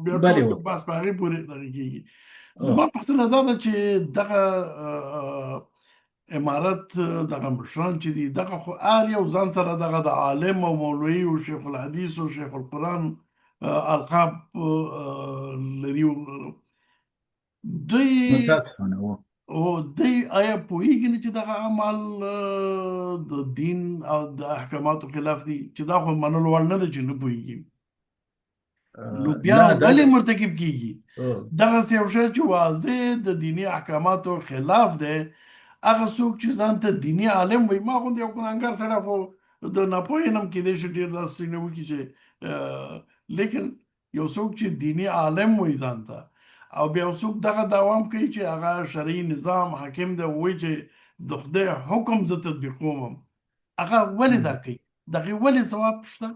بیا ټول بحث په هغې پورې دغه کېږي. زما پوښتنه دا ده چې دغه امارت دغه مشران چې دي، دغه خو هر یو ځان سره دغه د عالم او مولوي او شیخ الحدیث او شیخ القرآن القاب لري. دوی متاسفانه او دوی آیا پوهیږي نه چې دغه اعمال د دین او د احکاماتو خلاف دي؟ چې دا خو منلو وړ نه ده چې نه پوهیږي، نو بیا ولې مرتکب کیږي؟ دغسې یو شی چې واضح د دیني احکاماتو خلاف دی، هغه څوک چې ځان ته دیني عالم وایي، ما غوندې یو ګناهګار سړی خو د ناپوهۍ نه هم کیدای شي ډېر داسې نه وکړي چې لیکن یو څوک چې دیني عالم وایي ځان ته او بیا څوک دغه دعوا هم کوي چې هغه شرعي نظام حاکم دی، وایي چې د خدای حکم زه تطبیقوم، هغه ولې دا کوي؟ دغې ولې ځواب شته؟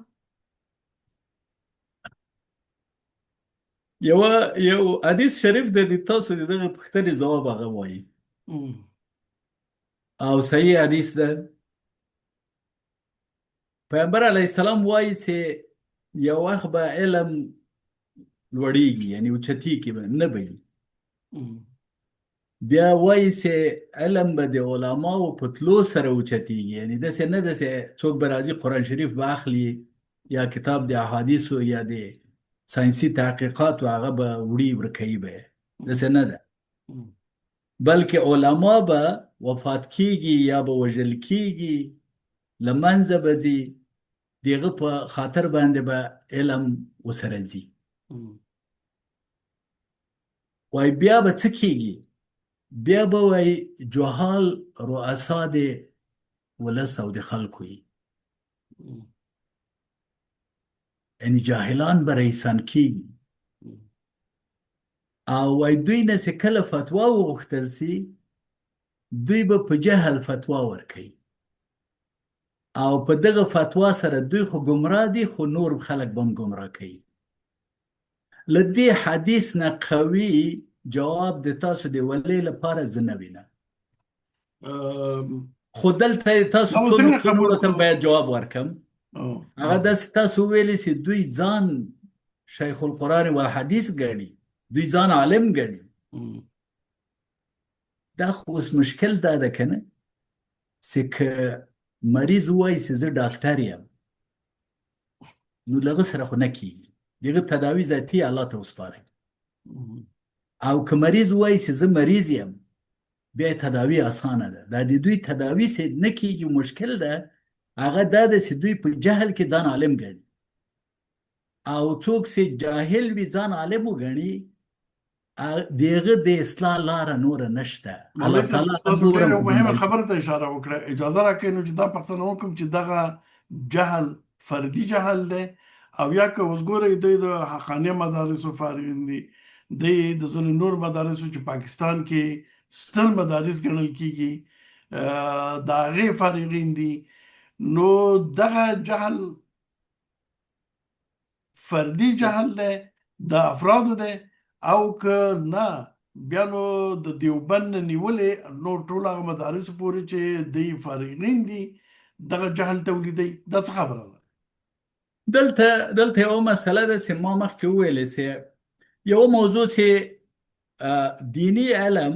یو حدیث شریف د تاسو د دغه پوښتنې ځواب هغه وایي او صحیح حدیث ده. پیغمبر علیه السلام وایي چې یو وخت به علم لوړیږي، یعنی اوچتیږي، نه به وي. بیا وایي چې علم به د علماو په تلو سره اوچتېږي، یعنې داسې نه ده چې څوک به راځي قرآن شریف به اخلي یا کتاب د احادیثو یا د ساینسي تحقیقاتو هغه به وړي ورکوي به یې، داسې نه ده. بلکې علما به وفات کیږي یا به وژل کیږي، له منځه به ځي، د هغه په خاطر باندې به علم ورسره ځي. وایي بیا به څه کیږي؟ بیا به وایي جهال رؤسا د ولس او د خلکو وي، یعنې جاهلان به رئیسان کیږي. او وایي دوی نه چې کله فتوا وغوښتل سي، دوی به په جهل فتوا ورکوي، او په دغه فتوا سره دوی خو ګمراه دي، خو نور خلک به هم ګمراه کوي. له دې حدیث نه قوي جواب د تاسو د ولې لپاره زه نه وینم. خو دلته تاسو څو نقطو ته باید جواب ورکم. هغه داسې تاسو ویلي چې دوی ځان شیخ القرآن والحدیث ګڼي، دوی ځان عالم ګڼي. دا خو اوس مشکل دا ده که نه چې که مریض ووایي چې زه ډاکټر یم، نو له هغه سره خو نه کېږي، د هغه تداوي ذاتي الله ته وسپارئ. او که مریض ووایي چې زه مریض یم، بیا تداوی اسانه ده. دا د دوی تداوی چې نه کېږي مشکل ده، هغه دا ده چې دوی په جهل کې ځان عالم ګڼي، او څوک چې جاهل وي ځان عالم وګڼي، د هغه د اصلاح لاره نوره نشته. الله تعالی ډېره مهمه خبره ته اشاره وکړه. اجازه راکړئ نو چې دا پوښتنه وکړم چې دغه جهل فردي جهل دی او یا که اوس ګورئ دوی د حقانیه مدارسو فارغین دي، دوی د ځینو نور مدارسو چې پاکستان کې ستر مدارس ګڼل کېږي د هغې فارغین دي، نو دغه جهل فردي جهل دی د افرادو دی او که نه بیا نو د دیوبند نه نیولې نور ټول هغه مدارسو پورې چې دوی فارغین دي دغه جهل تولیدوي؟ دا څه خبره ده؟ دلته یوه مسله ده چې ما مخکې وویلې چې یوه موضوع چې دینی علم،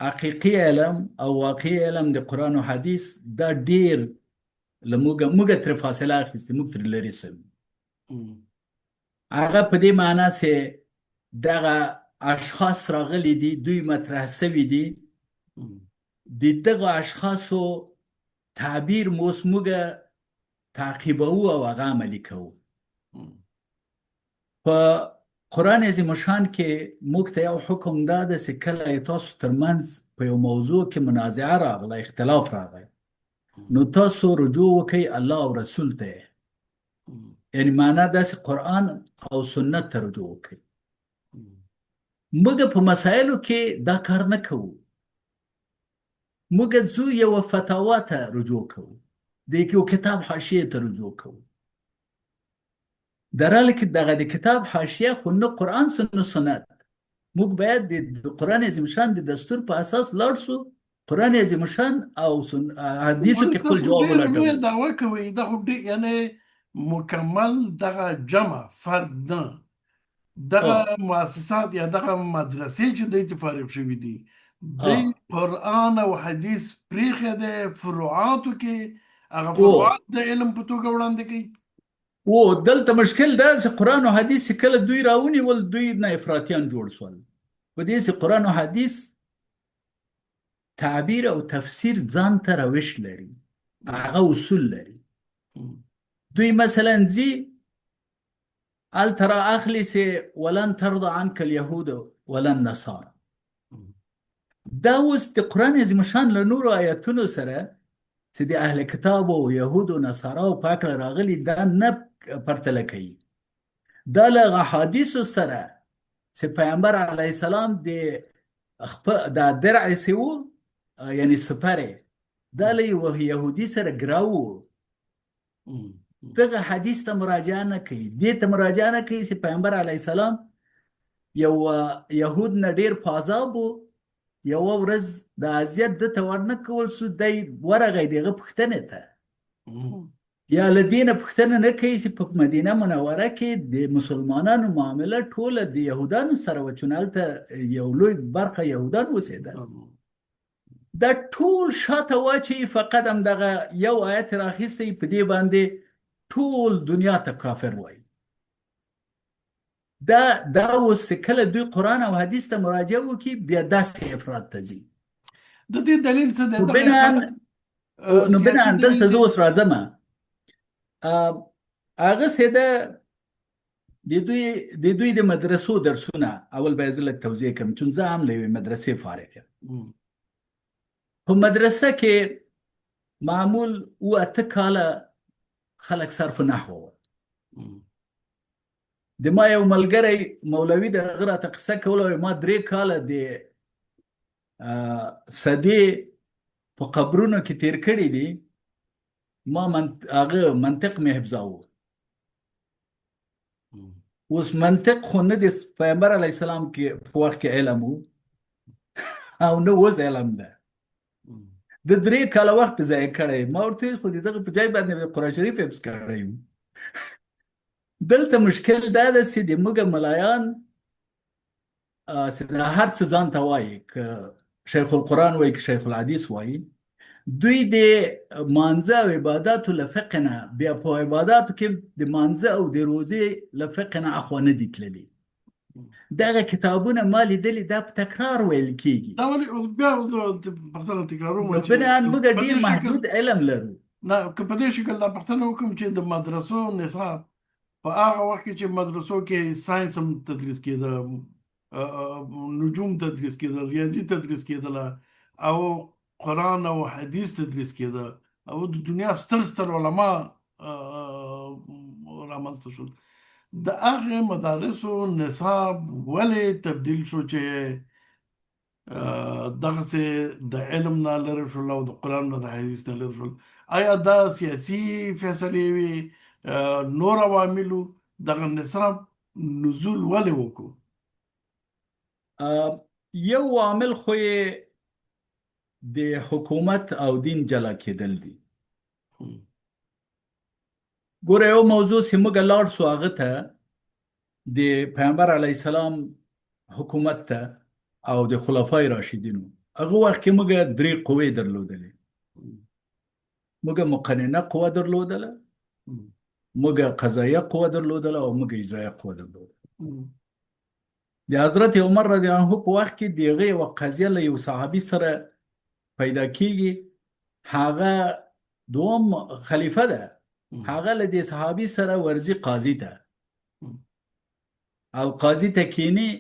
حقیقي علم او واقعي علم د قرآن او حدیث دا ډېر له موږ ترې فاصله اخیستې، موږ ترې لرې سوي. هغه په دې معنا چې دغه اشخاص راغلي دي، دوی مطرح سوي دي، د دغه اشخاصو تعبیر مو اوس موږ تعقیبوو او هغه عملي کوو. په قرآن عظیم الشان کې موږ ته یو حکم دا ده چې کله تاسو ترمنځ په یو موضوع کې منازعه راغله، اختلاف راغی، نو تاسو رجوع وکئ الله او رسول ته، یعنې معنا داسې قرآن او سنت ته رجوع وکئ. موږ په مسایلو کې دا کار نه کوو، موږ ځو یوه فتوا ته رجوع کوو، د یو کتاب حاشیې ته رجوع کوو. در حالی که دغه د کتاب حاشیه خو نه قرآن نه سنت. موږ باید د قرآن عظیم شان د دستور په اساس لاړ شو، قرآن عظیم شان او حدیثو کې خپل جواب ولټوو. دعوه کوي دا خو یعنې مکمل دغه جمع فرد نه، دغه مؤسسات یا دغه مدرسې چې دوی ته فارغ شوي دي، دوی قرآن او حدیث پرېښی دی، فروعاتو کې هغه فروعات د علم په توګه وړاندې کوي. دلته مشکل دا چې قرآن او حدیث کله دوی راونیول، دوی نه افراطیان جوړ شول. په دې چې قرآن او حدیث تعبیر او تفسیر ځان ته روش لري، هغه اصول لري. دوی مثلا ځي هلته را اخلي چې ولن ترضى عنك اليهود ولا النصارى. دا اوس د قرآن عظیم الشان له نورو آیتونو سره چې د اهل کتابو او یهودو نصاراو په هکله راغلي دا نه پرتله کوي. دا له احادیثو سره چې پیغمبر علیه السلام د درع چې و یعنې سپرې، دا له یوه یهودي سره ګراو، دغه حدیث ته مراجعه نه کوي، دې ته مراجعه نه کوي چې پیغمبر علیه السلام یو یهود نه ډېر په عذاب و، یوه ورځ د اذیت ده ته ورنه کول سو، دی ورغی د هغه پوښتنې ته یا له دې نه پوښتنه نه کوي چې په مدینه منوره کې د مسلمانانو معامله ټوله د یهودانو سره وه، چون هلته یو لوی برخه یهودان اوسېدل. دا ټول شاته واچوي، فقط همدغه یو آیت راخیستی په دې باندې ټول دنیا ته کافر وایي. دا اوس کله دوی قرآن او حدیث ته مراجعه وکړي بیا داسې افراد ته ځي. د دې دلیل څه دی؟ نو بناً سیاسي دلته دلیل زه دی. اوس راځم. هغه سیده د دوی د مدرسو درسونه اول باید زه لږ توضیح کړم، چون زه هم له یوې مدرسې فارغ یم. په مدرسه کې معمول او 8 کاله خلک صرف نحو وو. د ما یو ملګری مولوي د هغه راته قصه کوله، وایي ما 3 کاله د سدې په قبرونو کې تیر کړي دي، ما هغه منطق مې حفظاوه. اوس منطق خو نه د پیغمبر علیه السلام کې په وخت کې علم و او نه اوس علم ده. د 3 کاله وخت په ضایع کړی. ما ورته ویل خو د دغه په ځای باندې قرآن شریف حفظ کړی و. دلته مشکل دا ده چې د موږ ملایان چې هر څه ځان ته وایي، که شیخ القرآن وایي که شیخ الحدیث وایي، دوی د مانځه او عباداتو له فقه نه بیا په عباداتو کې د مانځه او د روزې له فقه نه اخوا نه دي تللي. دغه کتابونه ما لیدلي دا په تکرار ویل کېږي. دا ولې بیا پښتنه تکراروم نو بناً موږ ډېر محدود علم لرو. نه که په دې شکل دا پښتنه وکړم چې د مدرسو نصاب په هغه وخت کې چې مدرسو کې ساينس هم تدریس کېده، نجوم تدریس کېده، ریاضي تدریس کېدله، او قرآن او حدیث تدریس کېده، او د دنیا ستر علما رامنځته شول. د هغه مدارسو نصاب ولې تبدیل شو چې دغسې د علم نه لرې شول او د قرآن نه د حدیث نه لرې شول؟ آیا دا سیاسي فیصلې وي، نور عواملو دغه نصاب نزول ولې وکړو؟ یو عامل خو یې د حکومت او دین جلا کېدل دي. ګوره یو موضوع چې موږ لاړ شو هغه ته د پیغمبر علیه السلام حکومت ته او د خلفای راشدینو، هغه وخت کې موږ 3 قوې درلودلې. موږ مقننه قوه درلودله، موږ قضایه قوه درلودله او موږ اجرایه قوه درلودله. د حضرت عمر رضی الله عنه په وخت کې د هغې یوه قضیه له یو صحابي سره پیدا کېږي. هغه دوم خلیفه ده، هغه له دې صحابي سره ورځي قاضي ته، او قاضي ته کینی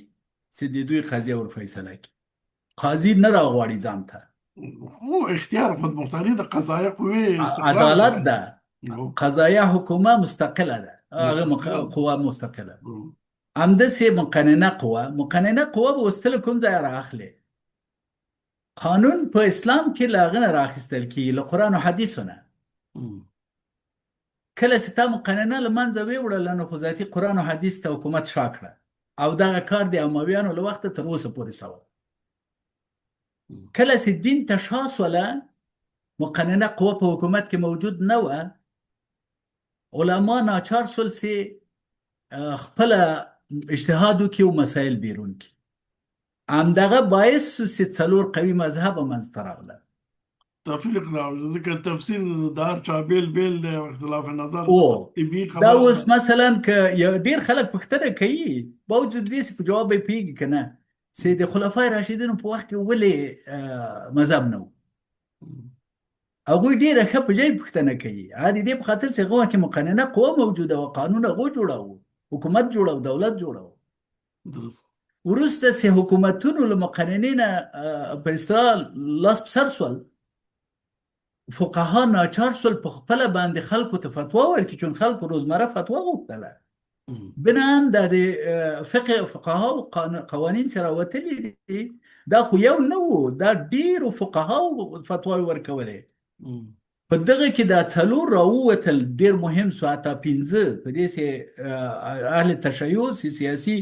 چې د دوی قضیه ور فیصله کړي. قاضي نه راغواړي ځان ته، او اختیار خودمختاري د قضایه قوې عدالت ده. قضایه حکومه مستقله ده، هغه قوه مستقله. همداسې مقننه قوه به اوس تل کوم ځای رااخلي. قانون په اسلام کې له هغه نه راخیستل کېږي، له قرآن او حدیثو نه. کله چې تا مقننه له منځه ویوړله نو خو ذاتي قرآن او حدیث ته حکومت شا کړه، او دغه کار د امویانو له وخته تر اوسه پورې سوی. کله چې دین ته شا سوله، مقننه قوه په حکومت کې موجود نه وه، علما ناچار سول چې خپله اجتهاد وکړي او مسایل بیرون کړي. همدغه باعث شو چې 4 قوي مذهبه منځته راغله. تفریق راوړي، ځکه تفسیر د هر چا بیل دی او اختلاف نظر طبیعي خبره دا اوس مثلا که یو ډېر خلک پوښتنه کوي، باوجود دې چې په جواب یې پوهېږي که نه، چې د خلفای راشدینو په وخت کې ولې مذهب نه و. هغوی ډېره ښه په ځای پوښتنه کوي. د دې په خاطر چې هغه وخت کې مقننه قوه موجوده وه، قانون هغوی جوړاوه، حکومت جوړاوه، دولت جوړاوه. وروسته چې حکومتونو له مقننې نه په اصطلاح لاس په سر سول، فقها ناچار سول په خپله باندې خلکو ته فتوا ورکړي، چون خلکو روزمره فتوا غوښتله. بنان دا د فقها او قوانین سره وتلي دي. دا خو یو نه و، دا ډېرو فقهاو فتواوې ورکولې. په دغه کې دا 4 راووتل ډېر مهم سو، حتی 5 په دې چې اهل تشیع سیاسي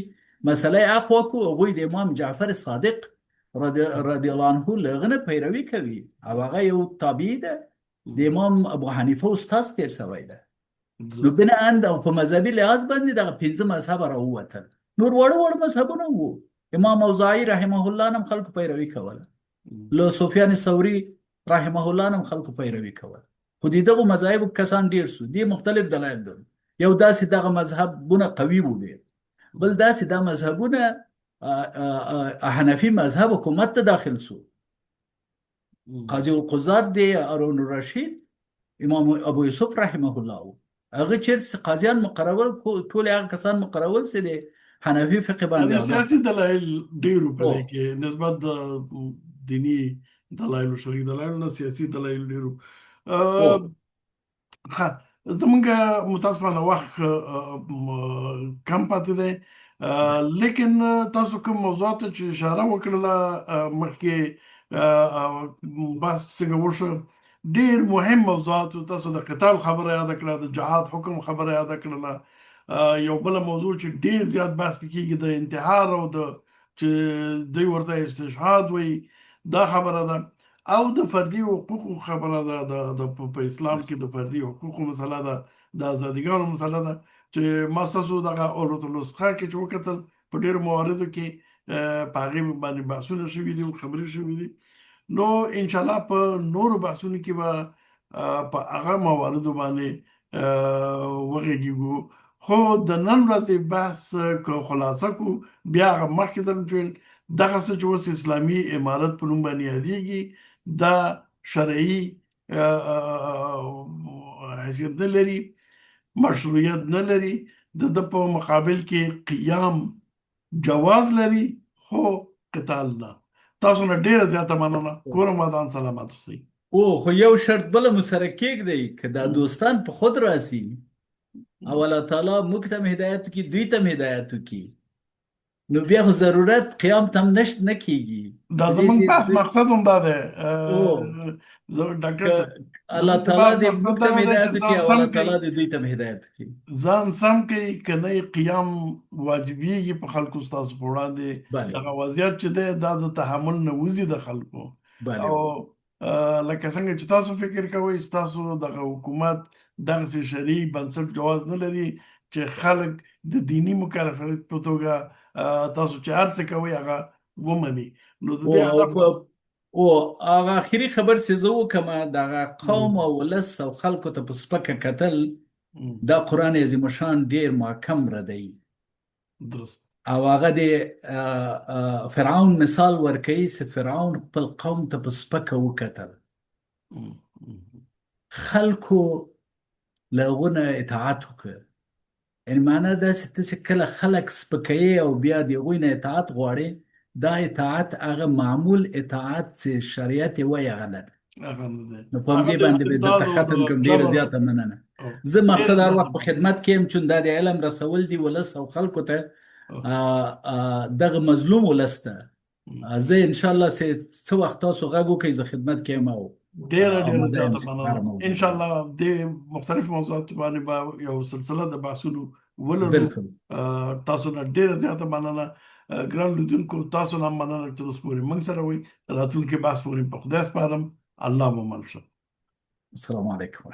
مسله یې اخوا کړو. هغوی د امام جعفر صادق رضی الله عنه له هغه نه پیروي کوي، او هغه یو تابعي ده. د امام ابو حنیفه استاد تیر شوی ده. نو درست. بناء او په مذهبي لحاظ باندې دغه پنځه مذهب راووتل. نور وړه وړه مذهبونه وو. امام اوزاعي رحمه الله هم خلکو پیروي کوله. له سفیان ثوري رحمه الله هم خلکو پیروي کوله. خو د دغه مذاهب کسان ډیر سو دي مختلف دلایل دي. یو داسې دغه مذهبونه قوي وو ډیر. بل داسې دا مذهبونه حنفي مذهب حکومت ته داخل سو. قاضي القضات دی هارون الرشید امام ابو یوسف رحمه الله وو. هغه چیرته قاضیان مقرول ټول هغه کسان مقرول سي دي حنفي فقه یعنی باندې سیاسي دلایل ډیرو په او دې کې نسبت د دینی دلایلو شرعي دلایلو نه سیاسي دلایل ډیرو. او ها زمونږ متاسفانه وخت کم پاتې دی، لیکن تاسو کوم موضوعات چې اشاره وکړله مخکې بحث څنګه وشو ډیر مهم موضوعات و. تاسو د قتال خبره یاد کړه، د جهاد حکم خبره یاد کړله. یو بل موضوع چې ډیر زیات بحث کیږي د انتحار او د چې دوی ورته استشهاد وایي دا خبره ده، او د فردي حقوقو خبره ده. په اسلام کې د فردي حقوقو مسله ده، د ازادیګانو مسله ده چې ما ستاسو دغه اولت الوثقه کې چې وکتل په ډیرو مواردو کې په هغې باندې بحثونه شوي دي او خبرې شوي دي. نو انشاءالله په نورو بحثونو کې به په هغه مواردو باندې وغږیږو. خو د نن ورځې بحث که خلاصه کو بیا هغه مخکې ځل چې ویل دغه څه چې اوس اسلامي امارت په نوم باندې یادېږي دا شرعي حیثیت نه لري، مشروعیت نه لري. د په مقابل کې قیام جواز لري خو قتال نه. تاسو نه ډیره زیاته مننه. کورم ودان سلامت اوسئ. او خو یو شرط بل مسره کېږدئ که دا دوستان په خود راسي او الله تعالی موږ ته هدایت وکړي دوی ته هدایت وکړي نو بیا خو ضرورت قیام تم نه کېږي. دا زمونږ بحث مقصد هم دا دی او ډاکټر که صاحب، الله زمونږ د تعالی بحث دې مقصد موږ دا ته نه دی هدایت چې وکړي ځان او سم الله تعالی کړي، دې دوی ته هدایت وکړي. ځان سم کوي که نه قیام واجبېږي په خلکو ستاسو په وړاندې. بله دغه وضعیت چې دی دا د تحمل نه وځي د خلکو. بله او لکه څنګه چې تاسو فکر کوئ ستاسو دغه حکومت دغسې شرعي بنسټ جواز نه لري چې خلک د دیني مکلفیت په توګه تاسو چې هر څه کوئ هغه ومني. نو د دې هدف او هغه اخري خبر چې زه وکم دغه قوم او ولس او خلکو ته په سپکه کتل دا قرآن عظیم شان ډیر محکم ردی. درست. او هغه د فرعون مثال ورکوي چې فرعون خپل قوم ته په سپکه وکتل، خلکو له هغه نه اطاعت وکړ. یعنې معنا داسې ته چې کله خلک سپکوي او بیا د هغوی نه اطاعت غواړي دا اطاعت هغه معمول اطاعت چې شریعت یې وایي هغه نه ده. نو په همدې باندې به درته ختم کړم. ډېره زیاته مننه. زه مقصد هر وخت په خدمت کې یم چون دا د علم رسول دي ولس او خلکو ته دغه مظلوم ولس ته زه انشاءالله څه وخت تاسو غږ وکړئ زه خدمت کې یم او ډیره زیاته مننه. انشاءالله د مختلفو موضوعاتو باندې به یو سلسله د بحثونو ولرو. تاسو نه ډیره زیاته مننه. ګران لیدونکو تاسو نه مننه چې تر اوسه پورې موږ سره وئ. راتلونکي بحث پورې په خدای سپارم. الله مو مل شه. السلام علیکم.